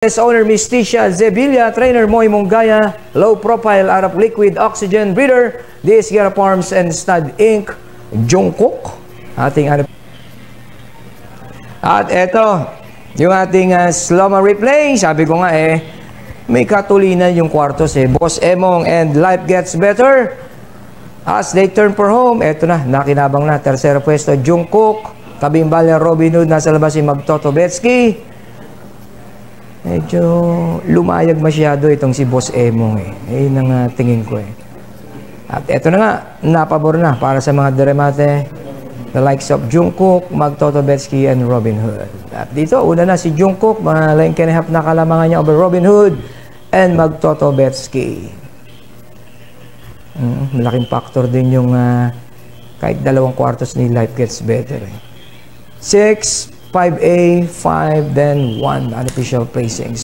Owner Mistisha Zebilla, trainer Moy Mongaya, low profile Arab liquid oxygen breeder, this Gera Farms and Stud Inc. Jungkook, ating at eto, yung ating slow-mo replay, sabi ko nga may katulinan yung kwartos Boss Emong and life gets better as they turn for home. Eto na, nakinabang na, tercero pwesto Jungkook, tabing bala Robin Hood, nasa labas si Magtotobetsky. Medyo lumayag masyado itong si Boss Emong Ayun ang tingin ko At eto na nga, napabor na para sa mga deremate, the likes of Jungkook, Magtotobetsky, and Robin Hood. At dito, una na si Jungkook, mga 1.5 na kalamangan niya over Robin Hood and Magtotobetsky. Malaking factor din yung kahit 2 kwartos ni life gets better 6, 5A, 5, then 1 unofficial placings.